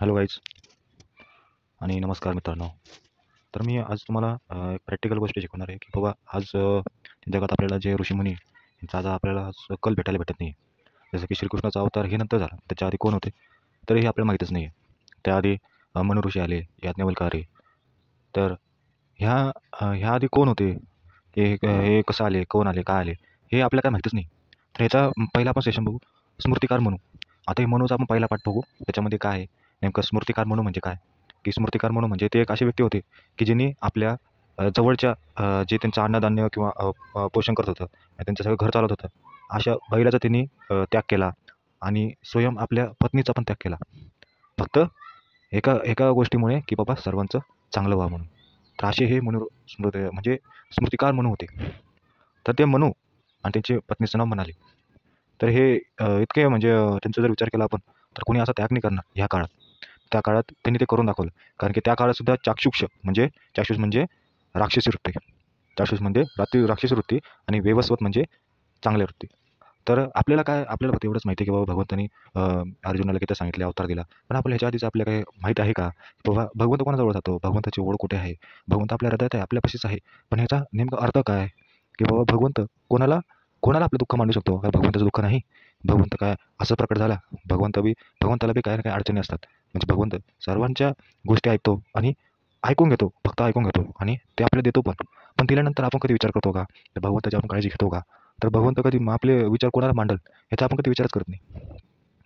Hello guys आणि नमस्कार मित्रांनो. तर मी आज तुम्हाला एक प्रॅक्टिकल गोष्ट शिकवणार आहे की बाबा आज जगात आपल्याला जे ऋषीमुनी यांचा आज आपल्याला आज कल भेटायला भेटत नाही. जसं की श्रीकृष्णाचा अवतार हे नंतर झाला, त्याच्या आधी कोण होते तर हे आपल्याला माहीतच नाही आहे. त्याआधी मनु ऋषी आले, याज्ञवल्क्य आले. तर ह्या आधी कोण होते, हे कसं आले, कोण आले, काय आले, हे आपल्याला काय माहीतच नाही. तर ह्याचा पहिला आपण सेशन बघू, स्मृतिकार म्हणू. आता हे मनूचा आपण पहिला पाठ बघू. त्याच्यामध्ये काय आहे नेमकं स्मृतिकार म्हणू म्हणजे काय, की स्मृतिकार म्हणू म्हणजे ते एक असे व्यक्ती होते की ज्यांनी आपल्या जवळच्या जे त्यांचं अन्नधान्य किंवा पोषण करत होतं, त्यांचं सगळं घर चालवत होतं, अशा बैलाचा त्यांनी त्याग केला आणि स्वयं आपल्या पत्नीचा पण त्याग केला. फक्त एका एका गोष्टीमुळे की बाबा सर्वांचं चांगलं व्हावं म्हणून. तर असे हे मनू म्हणजे स्मृतिकार म्हणू होते. तर ते मनू आणि त्यांची पत्नीचं नाव म्हणाले. तर हे इतके म्हणजे त्यांचा जर विचार केला आपण, तर कोणी असा त्याग नाही करणार ह्या काळात. त्या काळात त्यांनी ते करून दाखवलं. कारण की त्या काळात सुद्धा चाक्षुष म्हणजे राक्षसी वृत्ती. चाक्षुष म्हणजे राक्षसी वृत्ती आणि वेवस्वत म्हणजे चांगल्या वृत्ती. तर आपल्याला फक्त एवढंच माहिती आहे की बाबा भगवंतानी अर्जुनाला किती सांगितले, अवतार दिला. पण आपल्या ह्याच्या आधीच आपल्याला काही माहीत आहे का, की बाबा भगवंत कोणाजवळ जातो, भगवंताची ओढ कुठे आहे, भगवंत आपल्या हृदयात आहे, आपल्यापाशीच आहे. पण ह्याचा नेमका अर्थ काय, की बाबा भगवंत कोणाला कोणाला आपलं दुःख मांडू शकतो, काय भगवंताचं दुःख नाही. भगवंत काय असं प्रकट झाला, भगवंताला बी काही ना काही अडचणी असतात. म्हणजे भगवंत सर्वांच्या गोष्टी ऐकतो आणि ऐकून घेतो, फक्त ऐकून घेतो आणि ते आपल्याला देतो पण. पण दिल्यानंतर आपण कधी विचार करतो का, तर भगवंताची आपण काळजी घेतो का, तर भगवंत कधी आपले विचार कोणाला मांडल ह्याचा आपण कधी विचारच करत नाही.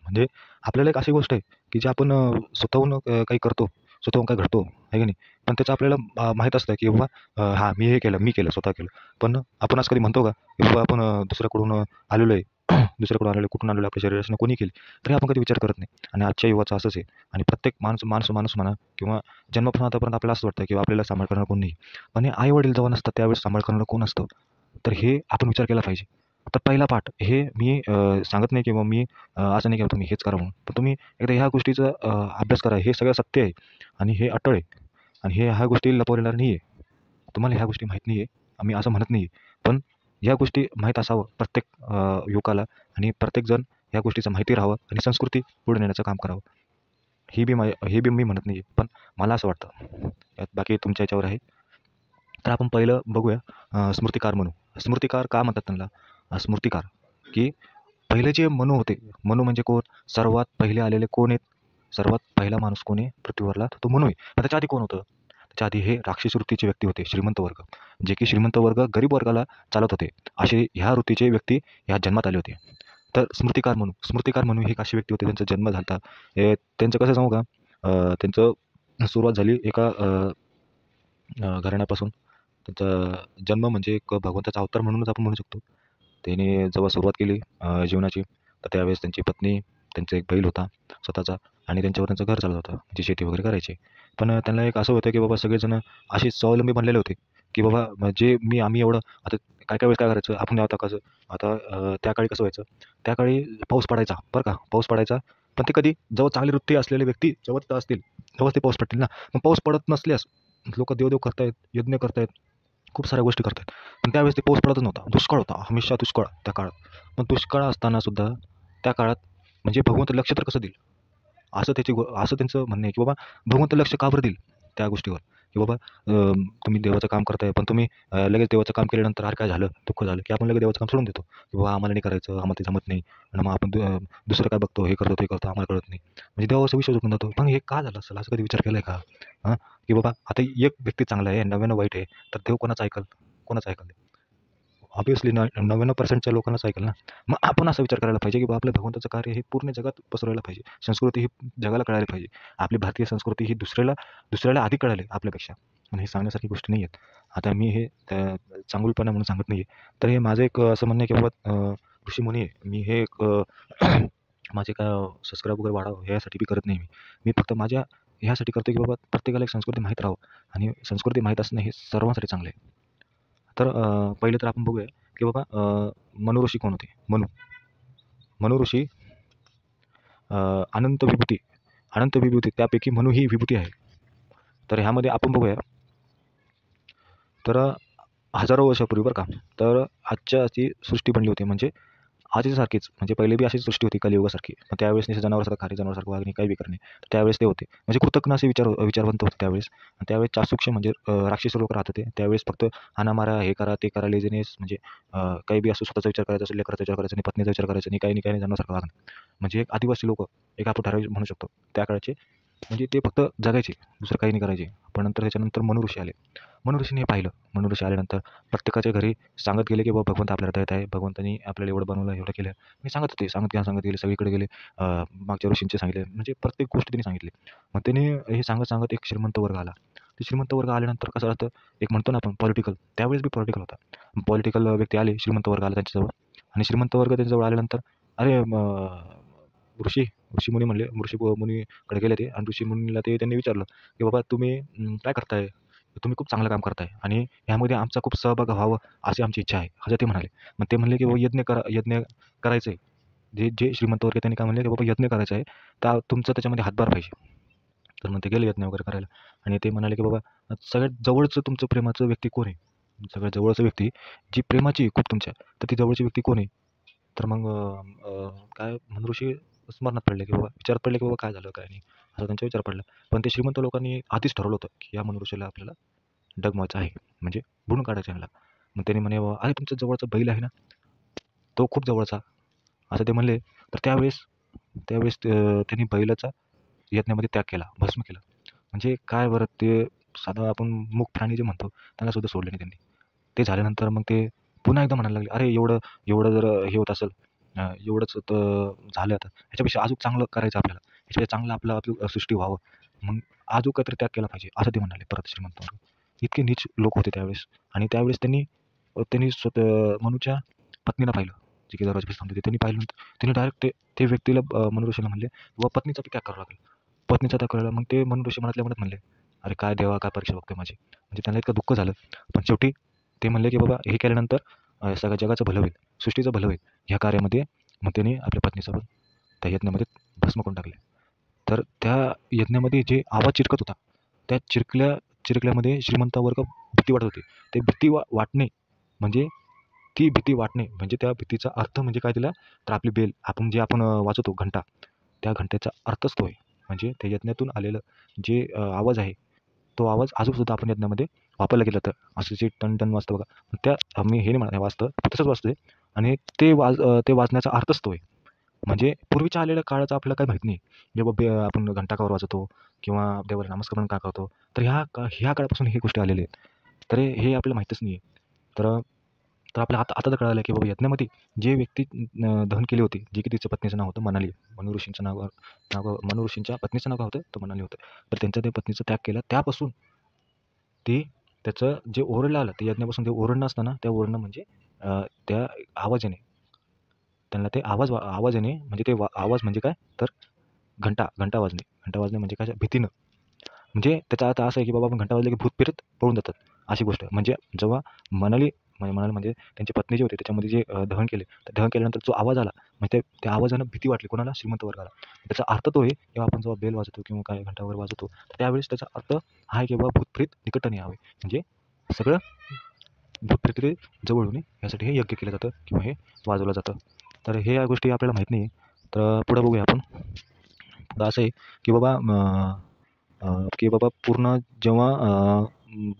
म्हणजे आपल्याला एक अशी गोष्ट आहे की जे आपण स्वतःहून काही करतो, स्वतःहून काय घडतो आहे की नाही. पण त्याचं आपल्याला माहीत असतं की बाबा हां मी केलं स्वतः केलं. पण आपण असं कधी म्हणतो का की बाबा आपण दुसऱ्याकडून आलेलो आहे दुसऱ्याकडून आलेलो कुठून आलेलो आपल्या शरीराने कोणी केली, तरी आपण कधी विचार करत नाही. आणि आजच्या युवाचं असंच आहे. आणि प्रत्येक माणूस म्हणा किंवा जन्मापासून आतापर्यंत आपल्याला असं वाटतं की आपल्याला सांभाळ करणार कोण नाही. पण हे आई वडील जेव्हा नसतात त्यावेळेस सांभाळ करणारं कोण असतं, तर हे आपण विचार केला पाहिजे. तर पहिला पाठ हे मी सांगत नाही किंवा मी असं नाही की तुम्ही हेच करा म्हणून. तर तुम्ही एकदा ह्या गोष्टीचा अभ्यास करा. हे सगळं सत्य आहे आणि हे अटळ आहे आणि ह्या गोष्टी लपवलेल्या नाही आहे. तुम्हाला ह्या गोष्टी माहीत नाही आहे, आम्ही असं म्हणत नाही. पण ह्या गोष्टी माहीत असावं प्रत्येक युवकाला आणि प्रत्येकजण ह्या गोष्टीचं माहिती राहावं आणि संस्कृती पुढे नेण्याचं काम करावं. हे बी मी म्हणत नाही आहे, पण मला असं वाटतं. यात बाकी तुमच्या याच्यावर आहे. तर आपण पहिलं बघूया स्मृतिकार म्हणू. स्मृतिकार का म्हणतात त्यांना स्मृतिकार, की पहिले जे मनू होते, मनू म्हणजे कोण, सर्वात पहिले आलेले कोण आहेत, सर्वात पहिला माणूस कोण आहे पृथ्वीवरला, तर तो मनू आहे. पण त्याच्या आधी कोण होतं, त्याच्या आधी हे राक्षस वृत्तीचे व्यक्ती होते, श्रीमंत वर्ग. जे की श्रीमंत वर्ग गरीब वर्गाला चालत होते. असे ह्या वृत्तीचे व्यक्ती ह्या जन्मात आले होते. तर स्मृतिकार म्हणू हे एक असे व्यक्ती होते, त्यांचा जन्म झाला. हे त्यांचं कसं सांगू का, त्यांचं सुरुवात झाली एका घराण्यापासून. त्यांचा जन्म म्हणजे एक भगवंताचा अवतार म्हणूनच आपण म्हणू शकतो. त्याने जेव्हा सुरुवात केली जीवनाची, तर त्यावेळेस त्यांची पत्नी, त्यांचा एक बैल होता स्वतःचा आणि त्यांच्यावर त्यांचं घर चालत होतं. म्हणजे शेती वगैरे करायचे. पण त्यांना एक असं होतं की बाबा सगळेजण असे स्वावलंबी बनलेले होते, की बाबा म्हणजे आम्ही एवढं आता काय वेळेस काय करायचं आपण आता कसं आता त्या काळी कसं व्हायचं, त्या काळी पाऊस पडायचा बरं का, पाऊस पडायचा. पण ते कधी जेव्हा चांगली वृत्ती असलेले व्यक्ती जेव्हा तिथं असतील तेव्हाच ते पाऊस पडतील ना. मग पाऊस पडत नसल्यास लोकं देवदेव करतायत, यज्ञ करतायत, खूप साऱ्या गोष्टी करतायत. पण त्यावेळेस ते पाऊस पडतच नव्हता. दुष्काळ होता, हमेशा दुष्काळ त्या काळात. पण दुष्काळ असताना सुद्धा त्या काळात म्हणजे भगवंत लक्ष तर कसं देईल? असं त्यांचं म्हणणं आहे, की बाबा भगवंत लक्ष का बरं देईल त्या गोष्टीवर? की बाबा तुम्ही देवाचं काम करताय, पण तुम्ही लगेच देवाचं काम केल्यानंतर अरे काय झालं, दुःख झालं, की आपण लगेच देवाचं काम सोडून देतो. की बाबा आम्हाला नाही करायचं, आम्हाला ते जमत नाही आणि मग आपण दुसरं काय बघतो, हे करतो, ते करतो, आम्हाला कळत नाही. म्हणजे देवावर विश्वास उठून जातो. पण हे का झालं असेल, असं कधी विचार केलाय का? हां, की बाबा आता एक व्यक्ती चांगला आहे, 99 वाईट आहे, तर देव कोणाचं ऐकल? कोणाचं ऐकल? ऑब्व्हियसली 99% लोकांनाच ऐकेल ना. मग आपण असा विचार करायला पाहिजे, की बाबा आपल्या भगवंताचं कार्य हे पूर्ण जगात पसरवायला पाहिजे. संस्कृती ही जगाला कळायला पाहिजे. आपली भारतीय संस्कृती ही दुसऱ्याला आधी कळाली आपल्यापेक्षा. आणि हे सांगण्यासारखी गोष्टी नाही आहेत. आता मी हे चांगुलपणा म्हणून सांगत नाही आहे. तर हे माझं एक असं म्हणणं आहे, की बाबा ऋषीमुनी आहे. मी हे एक माझे काय सबस्क्राईब वगैरे वाढावं ह्यासाठी बी करत नाही मी. मी फक्त माझ्या ह्यासाठी करतो, की बाबा प्रत्येकाला एक संस्कृती माहीत राहावं आणि संस्कृती माहीत असणं हे सर्वांसाठी चांगलं आहे. तर पहिले तर आपण बघूया, की बाबा मनु ऋषी कोण होते? मनु ऋषी अनंत विभूती अनंत विभूती त्यापैकी मनु ही विभूती आहे. तर ह्यामध्ये आपण बघूया, तर हजारो वर्षापूर्वी बरं का, तर आजच्या अशी सृष्टी बनली होती. म्हणजे आजही सारखीच म्हणजे पहिले बी अशीच सृष्टी होती कलियुगासारखी. पण त्यावेळेस नुसतं जनावरासारखं खाणे, जनावरासारखं वागणे, काही बी करणे. तर त्यावेळेस ते होते. म्हणजे कृतज्ञ असे विचारवंत होते त्यावेळेस. आणि त्यावेळेस चाक्षुष म्हणजे राक्षस लोक राहत होते. त्यावेळेस फक्त हाणामारा, हे करा, ते करा, लेझीनेस म्हणजे काही बी असं स्वतःचा विचार करायचा असेल, लेकराचा विचार करायचा नाही, पत्नीचा विचार करायचा नाही, काही नाही, काही नाही, जनावरासारखं वागणं. म्हणजे एक आदिवासी लोकं, एक आपण ठराविक म्हणू शकतो. त्या काळचे म्हणजे ते फक्त जगायचे, दुसरं काही नाही करायचे. पण त्याच्यानंतर मनु ऋषी आले. मनु ऋषीने हे पाहिलं. मनु ऋषी आल्यानंतर प्रत्येकाच्या घरी सांगत गेले, की बाबा भगवंत आपल्याला दयत आहे. भगवंतानी आपल्याला एवढं बनवलं, एवढं केलं. मी सांगत होते, सांगत गेले, सगळीकडे गेले. मागच्या ऋषींचे सांगितले, म्हणजे प्रत्येक गोष्ट त्यांनी सांगितली. मग त्याने हे सांगत एक श्रीमंत वर्ग आला. ते श्रीमंत वर्ग आल्यानंतर कसं असतं, एक म्हणतो ना आपण पॉलिटिकल, त्यावेळेस बी पॉलिटिकल होता. पॉलिटिकल व्यक्ती आले, श्रीमंत वर्ग आला त्यांच्याजवळ आणि श्रीमंत वर्ग त्यांच्याजवळ आल्यानंतर अरे ऋषी ऋषीमुनी म्हणले, मुनीकडे गेले ते आणि ऋषीमुनीला ते त्यांनी विचारलं, की "बाबा तुम्ही काय करताय? तुम्ही खूप चांगलं काम करताय आणि ह्यामध्ये आमचा खूप सहभाग व्हावं अशी आमची इच्छा आहे." असं ते म्हणाले. मग ते म्हणले, की "बाबा यज्ञ करायचं आहे." जे जे श्रीमंत वर्ग त्यांनी काय म्हणले, की "बाबा यज्ञ करायचा आहे, तर तुमचा त्याच्यामध्ये हातभार पाहिजे." तर मग ते गेले यज्ञ वगैरे करायला आणि ते म्हणाले, की "बाबा सगळ्यात जवळचं तुमचं प्रेमाचं व्यक्ती कोण आहे? सगळ्यात जवळचं व्यक्ती जी प्रेमाची आहे खूप तुमच्या, तर ती जवळची व्यक्ती कोण आहे?" तर मग काय म्हणून ऋषी स्मरणात पडले, की बाबा विचारात पडले, की बाबा काय झालं, काय नाही, असं त्यांचा विचार पडला. पण ते श्रीमंत लोकांनी आधीच ठरवलं होतं, की या मनुष्याला आपल्याला डगमवायचं आहे, म्हणजे बुडून काढायचं ह्याला. मग त्यांनी म्हणे, "बाबा अरे तुमच्या जवळचा बैल आहे ना, तो खूप जवळचा." असं ते म्हणले. तर त्यावेळेस त्यावेळेस त्यांनी बैलाचा यज्ञामध्ये त्याग केला, भस्म केला. म्हणजे काय बरं ते साधं आपण मूक प्राणी जे म्हणतो, त्यांना सुद्धा सोडले नाही त्यांनी. ते झाल्यानंतर मग ते पुन्हा एकदा म्हणायला लागले, "अरे एवढं एवढं जर हे होत असेल, एवढंच तर झालं आता. ह्याच्यापेक्षा अजून चांगलं करायचं आपल्याला. ह्याच्यापेक्षा चांगलं आपली सृष्टी व्हावं. मग अजून काहीतरी त्याग केला पाहिजे." असं ते म्हणाले परत श्रीमंत वर्ग. इतके नीच लोक होते त्यावेळेस आणि त्यावेळेस त्यांनी स्वतः मनूच्या पत्नीला पाहिलं, जी की दरवाजापाशी थांबली होती. त्यांनी पाहिल्यानंतर त्यांनी डायरेक्ट ते ते व्यक्तीला मनु ऋषीला म्हणले, "बाबा पत्नीचा बी त्याग करावा लागेल." पत्नीचा त्याग करायला मग ते मनु ऋषी मनातल्या मनात म्हणले, "अरे काय देवा, काय परीक्षा बघतोय माझी." म्हणजे त्यांना इतकं दुःख झालं. पण शेवटी ते म्हणले, की "बाबा हे केल्यानंतर सगळ्या जगाचं भलं होईल, सृष्टीचं भलं होईल." ह्या कार्यामध्ये मग त्यांनी आपल्या पत्नीचं पण त्या यज्ञामध्ये भस्म करून टाकले. तर त्या यज्ञामध्ये जे आवाज चिरकत होता, त्या चिरकल्यामध्ये श्रीमंत वर्ग भीती वाटत होती. ते भीती वाटणे म्हणजे ती भीती वाटणे म्हणजे त्या भीतीचा अर्थ म्हणजे काय तिला, तर आपली बेल आपण वाजवतो घंटा, त्या घंटेचा अर्थच तो आहे. म्हणजे त्या यज्ञातून आलेलं जे आवाज आहे, तो आवाज अजूनसुद्धा आपण यज्ञामध्ये वापरला गेला तर असं जे टन-टन वाजतं बघा. मी हे नाही म्हणत आहे वाजतं, तसंच वाजतंय आणि ते वाजण्याचा अर्थच तो आहे. म्हणजे पूर्वीच्या आलेल्या काळाचं आपल्याला काही माहीत नाही. जेव्हा आपण घंटा का वाजवतो किंवा देवाला नमस्कार का करतो, तर ह्या काळापासून हे गोष्टी आलेल्या आहेत. तर हे आपल्याला माहीतच नाही आहे. तर तर आपल्याला आता तर कळालं, की बाबा यज्ञामध्ये जे व्यक्ती दहन केली होती, जी की तिच्या पत्नीचं नाव होतं मनाली. मनु ऋषींचं मनु ऋषींच्या पत्नीचं नाव काय होतं? तर मनाली होतं. तर त्यांच्या त्या पत्नीचा त्याग केला. त्यापासून ते त्याचं जे ओरडलं आलं, ते यज्ञापासून ते ओरडणं असतं ना, त्या ओरडणं म्हणजे त्या आवाज येणे. त्यांना ते आवाज येणे म्हणजे ते आवाज म्हणजे काय? तर घंटा वाजणे. घंटा वाजणे म्हणजे काय? भीतीनं. म्हणजे त्याचा अर्थ असा आहे, की बाबा आपण घंटा वाजला की भूत-प्रेत पळून जातात, अशी गोष्ट. म्हणजे जेव्हा मनाली मनाली म्हणजे त्यांची पत्नी जी होती त्याच्यामध्ये जे दहन केले, तर दहन केल्यानंतर जो आवाज आला, म्हणजे त्या आवाजानं भीती वाटली कोणाला? श्रीमंत वर्गाला. त्याचा अर्थ तो आहे, जेव्हा आपण बेल वाजवतो किंवा काय घंटा वगैरे वाजवतो, तर त्यावेळेस त्याचा अर्थ हा आहे, की बाबा भूत-प्रेत निकट यावे. म्हणजे सगळं भूत-प्रेत जवळ येऊ नये यासाठी हे यज्ञ केलं जातं किंवा हे वाजवलं जातं. तर हे या गोष्टी आपल्याला माहीत नाही आहे. तर पुढे बघूया आपण. पुढं असं आहे, की बाबा की बाबा पूर्ण जेव्हा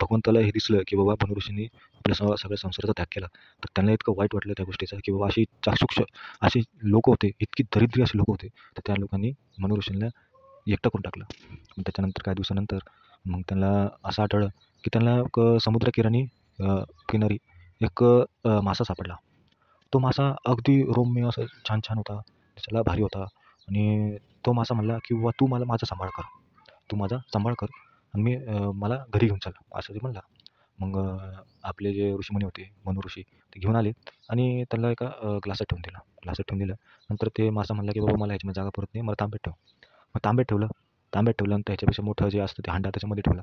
भगवंताला हे दिसलं, की बाबा मनु ऋषींनी आपल्या सगळ्या संसाराचा त्याग केला. तर त्यांना इतकं वाईट वाटलं त्या गोष्टीचं, की बाबा अशी चाक्षुष अशी लोकं होते, इतकी दरिद्री अशी लोकं होते. तर त्या लोकांनी मनु ऋषींना एकटं करून टाकलं. मग त्याच्यानंतर काही दिवसानंतर मग त्यांना असं आढळलं, की त्यांना एक किनारी एक मासा सापडला. तो मासा अगदी रम्य असं छान होता. दिसायला भारी होता आणि तो मासा म्हणला, की "बाबा तू मला माझा सांभाळ कर. तू माझा सांभाळ कर आणि मला घरी घेऊन चल." असं ते म्हणला. मग आपले जे ऋषीमुनी होते, मनु ऋषी ते घेऊन आले आणि त्याला एका ग्लासात ठेवून दिलं. ग्लासात ठेवून दिलं. नंतर ते मासा म्हणला, की "बाबा मला ह्याच्यामध्ये जागा पुरत नाही. मला तांब्यात ठेव." मग तांब्यात ठेवलं. तांब्यात ठेवल्यानंतर ह्याच्यापेक्षा मोठं जे असतं ते हांडा त्याच्यामध्ये ठेवलं.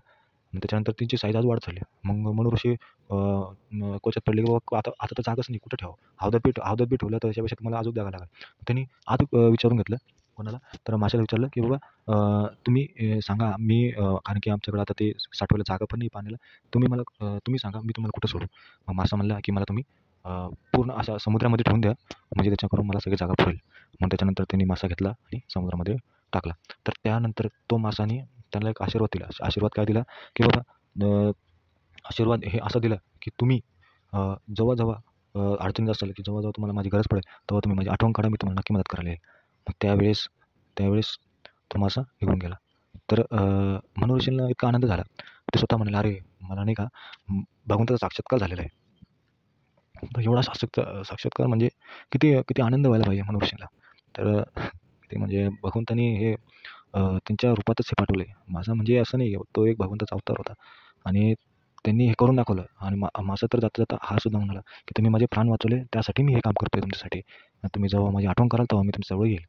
मग त्याच्यानंतर त्यांची साईज अजून वाढत चालली. मग मनु ऋषी कोच्यात पडले, की बाबा आता तर जागाच नाही, कुठं ठेवावं? हौदात बी ठेवलं तर त्याच्यापेक्षा तुम्हाला अजून जागा लागेल. त्यांनी अजून विचारून घेतलं. कोणाला? तर माशाला विचारलं, की "बाबा तुम्ही सांगा मी कारण की आमच्याकडे आता ते साठवायला जागा पण नाही पाण्याला. तुम्ही सांगा मी तुम्हाला कुठं सोडू?" मग मासा म्हणला, की "मला तुम्ही पूर्ण अशा समुद्रामध्ये ठेवून द्या, म्हणजे त्याच्याकरून मला सगळी जागा पुरेल. मग त्याच्यानंतर त्यांनी मासा घेतला आणि समुद्रामध्ये टाकला. तर त्यानंतर तो मासाने त्याला एक आशीर्वाद दिला. आशीर्वाद काय दिला, की बाबा आशीर्वाद हे असं दिलं, की तुम्ही जेव्हा अडचणीत असाल, की जेव्हा तुम्हाला माझी गरज पडेल, तेव्हा तुम्ही माझी आठवण काढा, मी तुम्हाला नक्की मदत करायला येईल. मग त्यावेळेस तो मासा निघून गेला. तर मनु ऋषींना इतका आनंद झाला. ते स्वतः म्हणाले, "अरे, मला नाही का भगवंताचा साक्षात्कार झालेला आहे." तर एवढा साक्षात्कार म्हणजे किती किती आनंद व्हायला पाहिजे मनु ऋषींना. तर ते म्हणजे भगवंतानी हे त्यांच्या रूपातच हे पाठवले. मासा म्हणजे असं नाही, तो एक भगवंताचा अवतार होता आणि त्यांनी हे करून दाखवलं. आणि मासा तर जाता-जाता हा सुद्धा म्हणाला, की "तुम्ही माझे प्राण वाचवले, त्यासाठी मी हे काम करतोय तुमच्यासाठी. तुम्ही जेव्हा माझी आठवण कराल, तेव्हा मी तुमच्या जवळ येईल."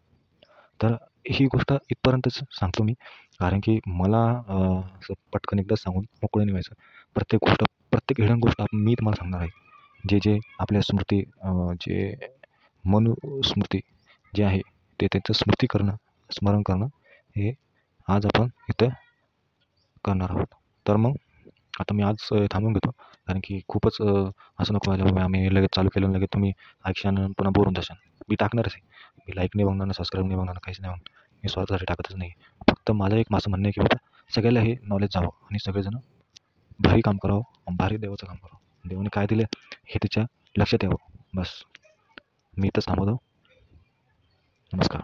तर ही गोष्ट इथपर्यंतच सांगतो मी. कारण की मला असं पटकन एकदाच सांगून मोकळं नाही व्हायचं. प्रत्येक हिडन गोष्ट मी तुम्हाला सांगणार आहे. जे आपल्या स्मृती जे मनुस्मृती जे आहे, ते त्यांचं स्मरण करणं हे आज आपण इथं करणार आहोत. तर मग आता मी आज थांबवून घेतो. कारण की खूपच असं नको व्हायला बाबा आम्ही लगेच चालू केलं आणि लगेच तुम्ही ऐकशान आणि पुन्हा बोर होऊन जाशाल. मी टाकणारच आहे. मी लाईक नाही बघणार, सबस्क्राईब नाही बघणार, काहीच नाही बघणार. मी स्वार्थासाठी टाकतच नाही. फक्त माझं एक असं म्हणणं आहे, की बाबा सगळ्याला हे नॉलेज जावं आणि सगळेजण भारी काम करावं आणि भारी देवाचं काम करावं. देवाने काय दिलं हे त्याच्या लक्षात यावं. बस. मी इथंच थांबवतो. नमस्कार.